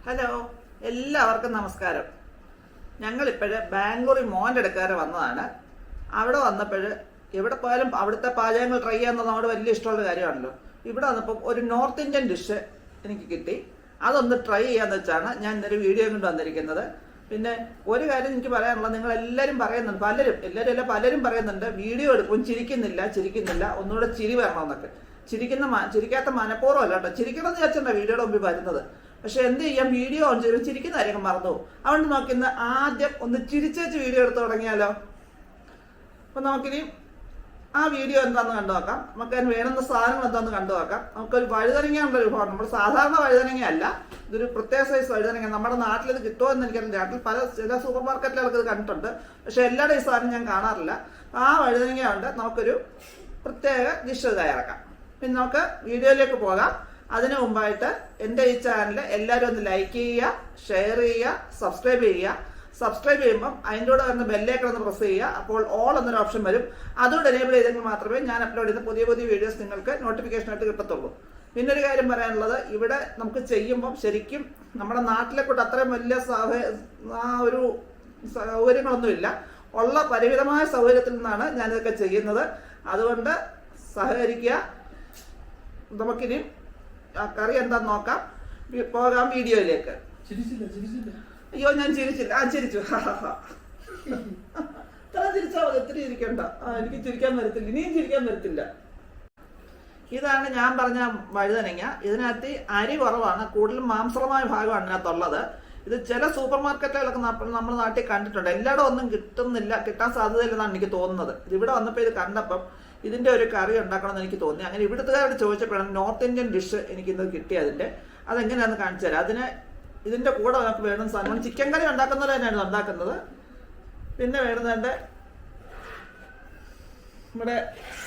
Hello, എല്ലാവർക്കും നമസ്കാരം. ഞങ്ങളിപ്പോൾ ബാംഗ്ലൂരിൽ മോൻ്റെ അടുക്കാരെ വന്നതാണ്. അവിടെ വന്നപ്പോൾ എവിടെ പോയാലും അവിടുത്തെ പാചകങ്ങൾ ട്രൈ ചെയ്യാമെന്നത് നമ്മുടെ വലിയ ഇഷ്ടമുള്ള കാര്യമാണല്ലോ. ഇവിടെ വന്നപ്പോൾ ഒരു നോർത്ത് ഇന്ത്യൻ ഡിഷ് എനിക്ക് കിട്ടി. അതൊന്ന് ട്രൈ ചെയ്യാന്ന് വെച്ചാണ് ഞാൻ ഇന്നൊരു വീഡിയോ കൊണ്ട് വന്നിരിക്കുന്നത്. പിന്നെ ഒരു കാര്യം എനിക്ക് പറയാനുള്ളത്, നിങ്ങൾ എല്ലാവരും പറയുന്നുണ്ട്, പലരും പറയുന്നുണ്ട് വീഡിയോ എടുക്കും, ചിരിക്കുന്നില്ല, ഒന്നുകൂടെ ചിരി വരണമെന്നൊക്കെ. ചിരിക്കാത്ത മനഃപൂർവ്വമല്ല കേട്ടോ, ചിരിക്കണമെന്ന് വിചാരിച്ചിട്ടുണ്ടോ വീഡിയോയുടെ മുമ്പിൽ വരുന്നത്. പക്ഷെ എന്ത് ചെയ്യാം, വീഡിയോ ഓൺ ചെയ്ത് ചിരിക്കുന്ന കാര്യങ്ങൾ മറന്നു. അതുകൊണ്ട് നോക്കുന്ന ആദ്യം ഒന്ന് ചിരിച്ചേച്ച് വീഡിയോ എടുത്ത് തുടങ്ങിയാലോ. അപ്പം നമുക്കിനി ആ വീഡിയോ എന്താണെന്ന് കണ്ടു നോക്കാം. നമുക്ക് അതിന് വേണമെന്ന സാധനങ്ങൾ എന്താണെന്ന് കണ്ടു നോക്കാം. നമുക്കൊരു വഴുതനങ്ങയുള്ള വിഭവം, നമ്മൾ സാധാരണ വഴുതനങ്ങയല്ല, ഇതൊരു പ്രത്യേക സൈസ് വഴുതനങ്ങ. നമ്മുടെ നാട്ടിലിത് കിട്ടുമോ എന്ന് എനിക്കറിയില്ല. നാട്ടിൽ ചില സൂപ്പർ മാർക്കറ്റിലൊക്കെ ഇത് കണ്ടിട്ടുണ്ട്, പക്ഷെ എല്ലാവരുടെ ഈ സാധനം ഞാൻ കാണാറില്ല. ആ വഴുതനങ്ങ കൊണ്ട് നമുക്കൊരു പ്രത്യേക ഡിഷ് തയ്യാറാക്കാം. പിന്നെ നമുക്ക് വീഡിയോയിലേക്ക് പോകാം. അതിനു മുമ്പായിട്ട് എൻ്റെ ഈ ചാനൽ എല്ലാവരും ഒന്ന് ലൈക്ക് ചെയ്യുക, ഷെയർ ചെയ്യുക, സബ്സ്ക്രൈബ് ചെയ്യുക. സബ്സ്ക്രൈബ് ചെയ്യുമ്പം അതിൻ്റെ കൂടെ വരുന്ന ബെല്ലേക്കൺ ഒന്ന് പ്രസ് ചെയ്യുക. അപ്പോൾ ഓൾ എന്നൊരു ഓപ്ഷൻ വരും. അതുകൊണ്ട് എനേബിൾ ചെയ്തെങ്കിൽ മാത്രമേ ഞാൻ അപ്ലോഡ് ചെയ്യുന്ന പുതിയ വീഡിയോസ് നിങ്ങൾക്ക് നോട്ടിഫിക്കേഷനായിട്ട് കിട്ടത്തുള്ളൂ. പിന്നെ ഒരു കാര്യം പറയാനുള്ളത്, ഇവിടെ നമുക്ക് ചെയ്യുമ്പം ശരിക്കും നമ്മുടെ നാട്ടിലെ കൂട്ട് അത്രയും വലിയ ഒരു സൗകര്യങ്ങളൊന്നുമില്ല. ഉള്ള പരിമിതമായ സൗകര്യത്തിൽ നിന്നാണ് ഞാനിതൊക്കെ ചെയ്യുന്നത്. അതുകൊണ്ട് സഹകരിക്കുക. നമുക്കിനി ആ കറി എന്താന്ന് നോക്കാം. പോകാം വീഡിയോയിലേക്ക്. അയ്യോ, ഞാൻ ചിരിച്ചില്ല. ചിരിച്ചു. ഇത്ര ചിരിച്ചാൽ മതി, ഒത്തിരി ചിരിക്കണ്ട. എനിക്ക് ചിരിക്കാൻ വരത്തില്ല, ഇനിയും ചിരിക്കാൻ വരത്തില്ല. ഇതാണ് ഞാൻ പറഞ്ഞ വഴുതനങ്ങ. ഇതിനകത്ത് അരി കുറവാണ്, കൂടുതലും മാംസളമായ ഭാഗമാണ് ഇതിനകത്തുള്ളത്. ഇത് ചില സൂപ്പർ മാർക്കറ്റുകളൊക്കെ നമ്മുടെ നാട്ടിൽ കണ്ടിട്ടുണ്ട്. എല്ലായിടും ഒന്നും കിട്ടാൻ സാധ്യതയില്ലെന്നാണ് എനിക്ക് തോന്നുന്നത്. ഇവിടെ വന്നപ്പോൾ ഇത് കണ്ടപ്പം ഇതിൻ്റെ ഒരു കറി ഉണ്ടാക്കണമെന്ന് എനിക്ക് തോന്നി. അങ്ങനെ ഇവിടുത്തുകാരോട് ചോദിച്ചപ്പോഴാണ് നോർത്ത് ഇന്ത്യൻ ഡിഷ് എനിക്കിന്ന് കിട്ടിയതിൻ്റെ. അതെങ്ങനെയാണെന്ന് കാണിച്ചു തരാം. ഇതിൻ്റെ കൂടെ നമുക്ക് വേണം സാധനം, ചിക്കൻ കറി ഉണ്ടാക്കുന്നത് തന്നെയാണ് ഉണ്ടാക്കുന്നത്. പിന്നെ വേണ്ടുന്നതിൻ്റെ നമ്മുടെ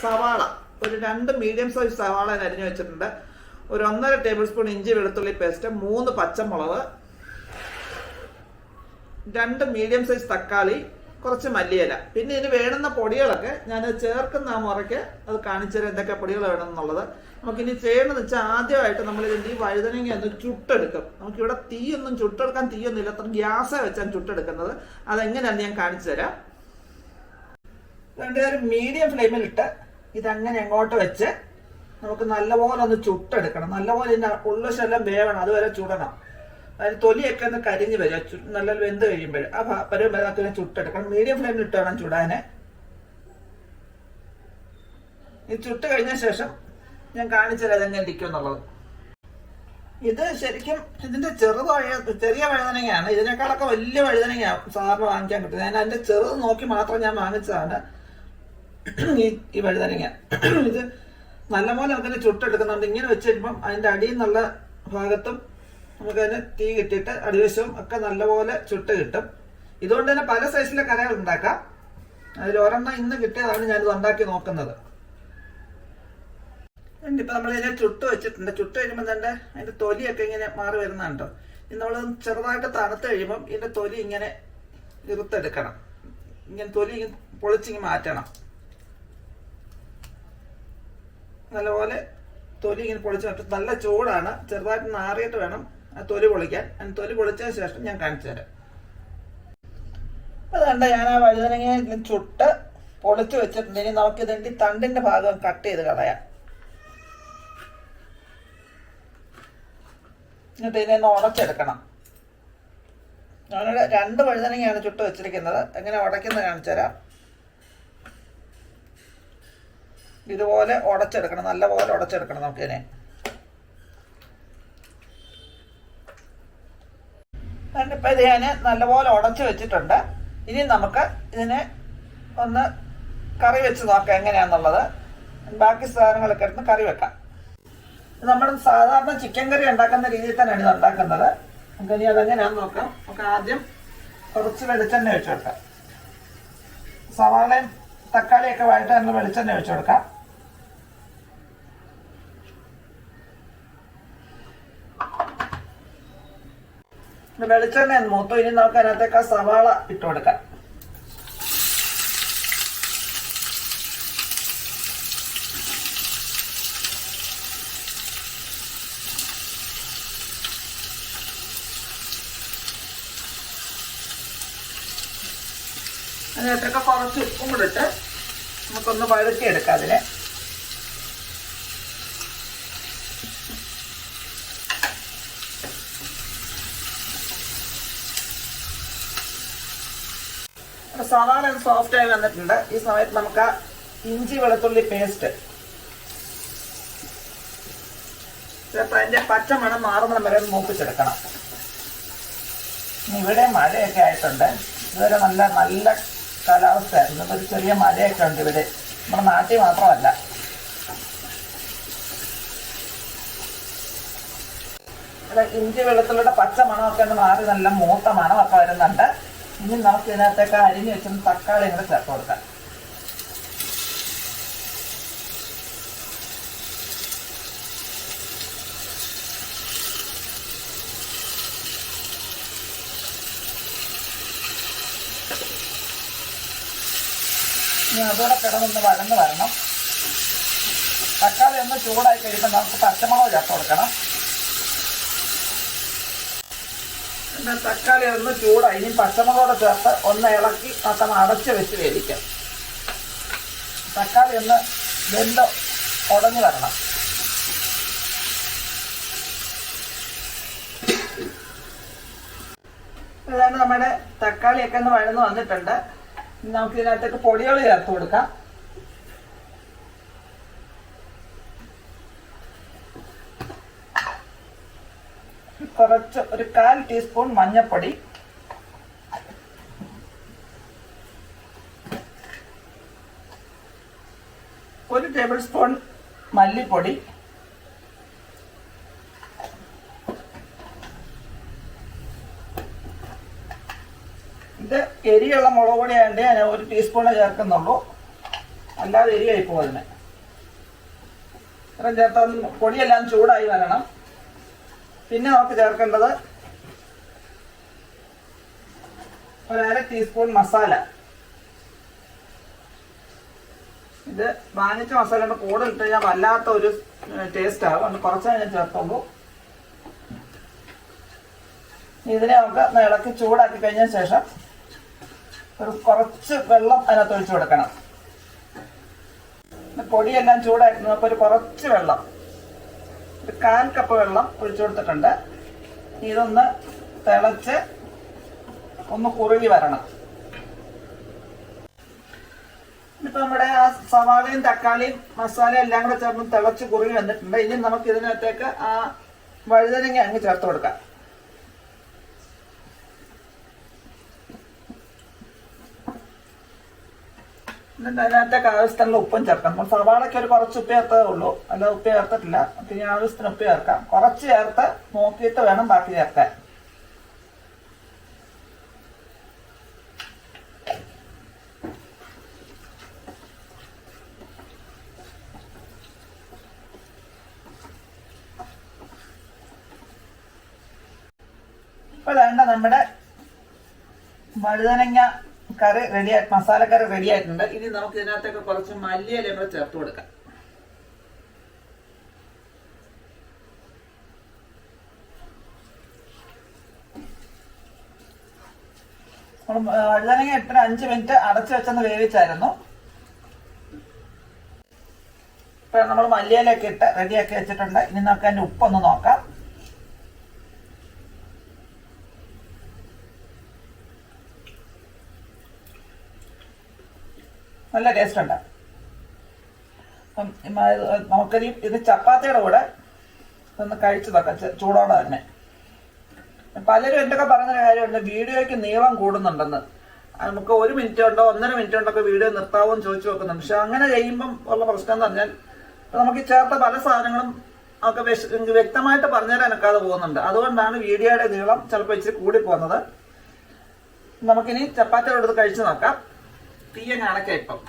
സവാള, ഒരു 2 മീഡിയം സൈസ് സവാള അരിഞ്ഞു വെച്ചിട്ടുണ്ട്. ഒരു 1.5 ടേബിൾ സ്പൂൺ ഇഞ്ചി വെളുത്തുള്ളി പേസ്റ്റ്, 3 പച്ചമുളക്, 2 മീഡിയം സൈസ് തക്കാളി, കുറച്ച് മല്ലിയില. പിന്നെ ഇതിന് വേണ്ടുന്ന പൊടികളൊക്കെ ഞാൻ ചേർക്കുന്ന മുറയ്ക്ക് അത് കാണിച്ചു തരാം, എന്തൊക്കെ പൊടികൾ വേണമെന്നുള്ളത്. നമുക്കിനി ചെയ്യണമെന്ന് വെച്ചാൽ ആദ്യമായിട്ട് നമ്മൾ ഇതിൻ്റെ ഈ വഴുതനങ്ങ ഒന്ന് ചുട്ടെടുക്കും. നമുക്കിവിടെ ചുട്ടെടുക്കാൻ തീയൊന്നുമില്ല, അത്ര ഗ്യാസാണ് വെച്ചാൽ ചുട്ടെടുക്കുന്നത്. അതെങ്ങനെയാണെന്ന് ഞാൻ കാണിച്ചു തരാം. ഒരു മീഡിയം ഫ്ലെയിമിലിട്ട് ഇതങ്ങനെ അങ്ങോട്ട് വെച്ച് നമുക്ക് നല്ലപോലെ ഒന്ന് ചുട്ടെടുക്കണം. നല്ലപോലെ ഇതിൻ്റെ ഉള്ളുശെല്ലാം വേവണം, അതുവരെ ചുടണം. അതിന് തൊലിയൊക്കെ ഒന്ന് കരിഞ്ഞ് വരിക, നല്ല വെന്ത് കഴിയുമ്പോൾ ആ പരുവത്തിനെ ചുട്ടെടുക്കണം. മീഡിയം ഫ്ലെയിമിൽ ഇട്ട് വേണം ചുടാന്. ഇത് ചുട്ട് കഴിഞ്ഞ ശേഷം ഞാൻ കാണിച്ചുതരാം അതെങ്ങനെ ഇരിക്കും എന്നുള്ളത്. ഇത് ശരിക്കും ഇതിന്റെ ചെറിയ വഴുതനങ്ങയാണ്. ഇതിനേക്കാളൊക്കെ വലിയ വഴുതനങ്ങയാണ് സാറിന് വാങ്ങിക്കാൻ കിട്ടുന്നത്. ഞാൻ അതിന്റെ ചെറുത് നോക്കി മാത്രം ഞാൻ വാങ്ങിച്ചതാണ് ഈ വഴുതനങ്ങ. ഇത് നല്ലപോലെ നമുക്കിനെ ചുട്ടെടുക്കുന്നുണ്ട്. ഇങ്ങനെ വെച്ച് കഴിയുമ്പം അതിന്റെ അടിയിൽ നിന്നുള്ള ഭാഗത്തും നമുക്കതിന് തീ കിട്ടിയിട്ട് അടിവശവും ഒക്കെ നല്ലപോലെ ചുട്ട് കിട്ടും. ഇതുകൊണ്ട് തന്നെ പല സൈസിലെ കറികൾ ഉണ്ടാക്കാം. അതിൽ ഒരെണ്ണം ഇന്ന് കിട്ടിയതാണ് ഞാനിത് ഉണ്ടാക്കി നോക്കുന്നത്. ഇപ്പം നമ്മളിതിനെ ചുട്ട് വെച്ചിട്ടുണ്ട്. ചുട്ട് കഴിയുമ്പോൾ തന്നെ അതിൻ്റെ തൊലിയൊക്കെ ഇങ്ങനെ മാറി വരുന്നുണ്ടോ. ഇനി നമ്മൾ ചെറുതായിട്ട് തണുത്ത് കഴിയുമ്പം ഇതിൻ്റെ തൊലി ഇങ്ങനെ ഇറുത്തെടുക്കണം. ഇങ്ങനെ തൊലി പൊളിച്ചിങ്ങ് മാറ്റണം. നല്ലപോലെ തൊലി ഇങ്ങനെ പൊളിച്ച് മാറ്റും. നല്ല ചൂടാണ്, ചെറുതായിട്ട് നാറിയിട്ട് വേണം ആ തൊലി പൊളിക്കാൻ. തൊലി പൊളിച്ചതിന് ശേഷം ഞാൻ കാണിച്ചു തരാം. അത് കണ്ട ഞാൻ ആ വഴുതനങ്ങ ചുട്ട് പൊളിച്ച് വെച്ചിട്ടുണ്ട്. ഇനി നമുക്ക് ഇതിൻ്റെ തണ്ടിന്റെ ഭാഗം കട്ട് ചെയ്ത് കളയാം. എന്നിട്ട് ഇതിനെ ഉടച്ചെടുക്കണം. ഞാനിവിടെ 2 വഴുതനങ്ങയാണ് ചുട്ട് വെച്ചിരിക്കുന്നത്. എങ്ങനെ ഉടയ്ക്കുന്നത് കാണിച്ചു തരാം. ഇതുപോലെ ഉടച്ചെടുക്കണം, നല്ലപോലെ ഉടച്ചെടുക്കണം നമുക്കിതിനെ. ഇപ്പം ഇത് ഞാൻ നല്ലപോലെ ഉടച്ച് വെച്ചിട്ടുണ്ട്. ഇനി നമുക്ക് ഇതിനെ ഒന്ന് കറി വെച്ച് നോക്കാം എങ്ങനെയാണെന്നുള്ളത്. ബാക്കി സാധനങ്ങളൊക്കെ എടുത്ത് കറി വെക്കാം. നമ്മൾ സാധാരണ ചിക്കൻ കറി ഉണ്ടാക്കുന്ന രീതിയിൽ തന്നെയാണ് ഇത് ഉണ്ടാക്കുന്നത്. നമുക്ക് ഇനി അതെങ്ങനെയാണെന്ന് നോക്കാം. നമുക്ക് ആദ്യം കുറച്ച് വെളിച്ചെണ്ണ ഒഴിച്ചു കൊടുക്കാം. സവാളയും തക്കാളിയൊക്കെ വഴറ്റാൻ നമ്മൾ വെളിച്ചെണ്ണ ഒഴിച്ചു കൊടുക്കാം. വെളിച്ചെണ്ണ മൂത്തു. ഇനി നമുക്ക് അതിനകത്തേക്ക് ആ സവാള ഇട്ട് കൊടുക്കാം. അതിനകത്തൊക്കെ കുറച്ച് ഉപ്പും കൂടെ ഇട്ട് നമുക്കൊന്ന് വഴറ്റിയെടുക്കാം അതിനെ. സവാള സോഫ്റ്റായി വന്നിട്ടുണ്ട്. ഈ സമയത്ത് നമുക്ക് ഇഞ്ചി വെളുത്തുള്ളി പേസ്റ്റ് ചിലപ്പോൾ അതിൻ്റെ പച്ചമണം മാറുന്ന വരെ മൂപ്പിച്ചെടുക്കണം. ഇവിടെ മഴയൊക്കെ ആയിട്ടുണ്ട്. ഇതുവരെ നല്ല നല്ല കാലാവസ്ഥയായിരുന്നു. ഒരു ചെറിയ മഴയൊക്കെ ഉണ്ട് ഇവിടെ, നമ്മുടെ നാട്ടിൽ മാത്രമല്ല. ഇവിടെ ഇഞ്ചി വെളുത്തുള്ളിയുടെ പച്ച മണമൊക്കെ ഒന്ന് മാറി നല്ല മൂത്ത മണമൊക്കെ വരുന്നുണ്ട്. ഇനി നമുക്ക് ഇതിനകത്തേക്ക് അരിഞ്ഞ് വെച്ചൊന്ന് തക്കാളി കൂടെ ചേർത്ത് കൊടുക്കാം. ഇനി അതോടെ കിടന്നൊന്ന് വഴന്ന് വരണം. തക്കാളി ഒന്ന് ചൂടായി കഴിയുമ്പോൾ നമുക്ക് പച്ചമുളക് ചേർത്ത് കൊടുക്കണം. പിന്നെ തക്കാളി ഒന്ന് ചൂടായി ഇനി പച്ചമുളകോടെ ചേർത്ത് ഒന്ന് ഇളക്കി നമുക്ക് അടച്ച് വെച്ച് വേവിക്കാം. തക്കാളി ഒന്ന് വെന്ത് ഉടഞ്ഞു വരണം. അതാണ് നമ്മുടെ തക്കാളിയൊക്കെ ഒന്ന് വഴന്ന് വന്നിട്ടുണ്ട്. നമുക്ക് ഇതിനകത്തേക്ക് പൊടികൾ ചേർത്ത് കൊടുക്കാം. കുറച്ച് ഒരു 1/4 ടീസ്പൂൺ മഞ്ഞൾപ്പൊടി, ഒരു ടേബിൾ സ്പൂൺ മല്ലിപ്പൊടി, ഇത് എരിയുള്ള മുളക് പൊടിയായതുകൊണ്ട് ഞാൻ 1 ടീസ്പൂണേ ചേർക്കുന്നുള്ളൂ, അല്ലാതെ എരിയായി പോകും അതിന്. ഇത്രയും ചേർത്ത പൊടിയെല്ലാം ചൂടായി വരണം. പിന്നെ നമുക്ക് ചേർക്കേണ്ടത് ഒരു 1/2 ടീസ്പൂൺ മസാല. ഇത് വാങ്ങിച്ച മസാല കൂടുതൽ ഇട്ട് കഴിഞ്ഞാൽ വല്ലാത്ത ഒരു ടേസ്റ്റ് ആകും. അതുകൊണ്ട് കുറച്ചേ ഞാൻ ചേർത്തുള്ളൂ. ഇതിനെ നമുക്ക് ഇളക്കി ചൂടാക്കി കഴിഞ്ഞ ശേഷം കുറച്ച് വെള്ളം അതിനകത്ത് ഒഴിച്ചു കൊടുക്കണം. പൊടിയെല്ലാം ചൂടാക്കി നമുക്കൊരു കുറച്ച് വെള്ളം, ഒരു 1/4 കപ്പ് വെള്ളം ഒഴിച്ചു കൊടുത്തിട്ടുണ്ട്. ഇതൊന്ന് തിളച്ച് ഒന്ന് കുറുകി വരണം. ഇപ്പം നമ്മുടെ ആ സവാളയും തക്കാളിയും മസാല എല്ലാം കൂടെ ചേർന്ന് തിളച്ച് കുറുകി വന്നിട്ടുണ്ട്. ഇനി നമുക്ക് ഇതിനകത്തേക്ക് ആ വഴുതനങ്ങ അങ്ങ് ചേർത്ത് കൊടുക്കാം. എന്നിട്ട് അതിനകത്തേക്ക് ആവശ്യത്തിനുള്ള ഉപ്പും ചേർക്കാം. നമ്മൾ സവാളയ്ക്ക് ഒരു കുറച്ച് ഉപ്പ് ചേർത്തതേ ഉള്ളൂ, അല്ല ഉപ്പ് ചേർത്തിട്ടില്ല. പിന്നെ ആവശ്യത്തിന് ഉപ്പ് ചേർക്കാം. കുറച്ച് ചേർത്ത് നോക്കിയിട്ട് വേണം ബാക്കി ചേർക്കാൻ. ഇപ്പോൾ വേണ്ട നമ്മുടെ വഴുതനങ്ങ കറി റെഡിയായി, മസാലക്കറി റെഡി ആയിട്ടുണ്ട്. ഇനി നമുക്ക് ഇതിനകത്തൊക്കെ കുറച്ച് മല്ലിയിലയും കൂടെ ചേർത്ത് കൊടുക്കാം. വഴുതനങ്ങ ഇട്ട് 5 മിനിറ്റ് അടച്ചു വെച്ചൊന്ന് വേവിച്ചായിരുന്നു. ഇപ്പൊ നമ്മൾ മല്ലിയിലൊക്കെ ഇട്ട് റെഡിയാക്കി വെച്ചിട്ടുണ്ട്. ഇനി നമുക്ക് അതിന്റെ ഉപ്പൊന്ന് നോക്കാം. നല്ല ടേസ്റ്റ് ഉണ്ട്. നമുക്കിനി ഇത് ചപ്പാത്തിയുടെ കൂടെ ഒന്ന് കഴിച്ചു നോക്കാം, ചൂടോടെ തന്നെ. പലരും എന്തൊക്കെ പറഞ്ഞൊരു കാര്യമുണ്ട്, വീഡിയോയ്ക്ക് നീളം കൂടുന്നുണ്ടെന്ന്. നമുക്ക് 1 മിനിറ്റ് ഉണ്ടോ 1.5 മിനിറ്റ് ഉണ്ടൊക്കെ വീഡിയോ നിർത്താവോ എന്ന് ചോദിച്ചു നോക്കുന്നുണ്ട്. പക്ഷെ അങ്ങനെ കഴിയുമ്പം ഉള്ള പ്രശ്നം എന്ന് പറഞ്ഞാൽ നമുക്ക് ചേർത്ത പല സാധനങ്ങളും ഒക്കെ വ്യക്തമായിട്ട് പറഞ്ഞുതരാൻ ഒക്കാതെ പോകുന്നുണ്ട്. അതുകൊണ്ടാണ് വീഡിയോയുടെ നീളം ചിലപ്പോൾ ഇച്ചിരി കൂടി പോകുന്നത്. നമുക്കിനി ചപ്പാത്തിയുടെ എടുത്ത് കഴിച്ചു നോക്കാം. തീയ കാണക്കാം. ഇപ്പം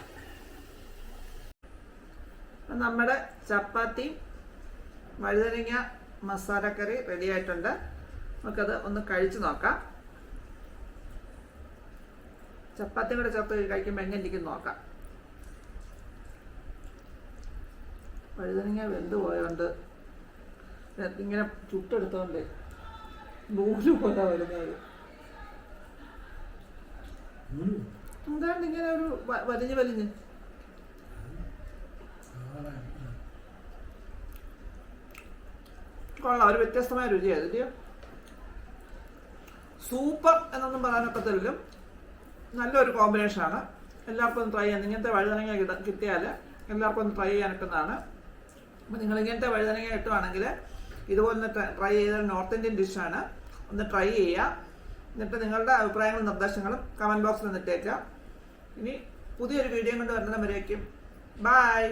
നമ്മുടെ ചപ്പാത്തി വഴുതനങ്ങ മസാലക്കറി റെഡി ആയിട്ടുണ്ട്. നമുക്കത് ഒന്ന് കഴിച്ചു നോക്കാം. ചപ്പാത്തി കൂടെ ചേർത്ത് കഴിക്കുമ്പോൾ എങ്ങനെ ഇരിക്കും നോക്കാം. വഴുതനങ്ങ വെന്ത് പോയോണ്ട് ഇങ്ങനെ ചുട്ടെടുത്തോണ്ട് നൂല് പോലെ വരുന്നത്. എന്താണ്ട് ഇങ്ങനെ ഒരു വലിഞ്ഞ് വലിഞ്ഞ് കൊള്ളാം, ഒരു വ്യത്യസ്തമായ രുചിയാണ് ഇതിൻ്റെയോ. സൂപ്പർ എന്നൊന്നും പറയാനൊക്കത്തില്ലും നല്ലൊരു കോമ്പിനേഷനാണ്. എല്ലാവർക്കും ഒന്ന് ട്രൈ ചെയ്യാം. ഇങ്ങനത്തെ വഴുതനങ്ങ കിട്ടിയാൽ എല്ലാവർക്കും ഒന്ന് ട്രൈ ചെയ്യാനൊക്കുന്നതാണ്. അപ്പോൾ നിങ്ങൾ ഇങ്ങനത്തെ വഴുതനങ്ങ കിട്ടുവാണെങ്കിൽ ഇതുപോലെ ട്രൈ ചെയ്ത നോർത്ത് ഇന്ത്യൻ ഡിഷാണ്. ഒന്ന് ട്രൈ ചെയ്യുക. എന്നിട്ട് നിങ്ങളുടെ അഭിപ്രായങ്ങളും നിർദ്ദേശങ്ങളും കമൻറ്റ് ബോക്സിൽ നിന്നിട്ടേക്കാം. ഇനി പുതിയൊരു വീഡിയോ കൊണ്ട് വരുന്നവരേക്കും ബൈ.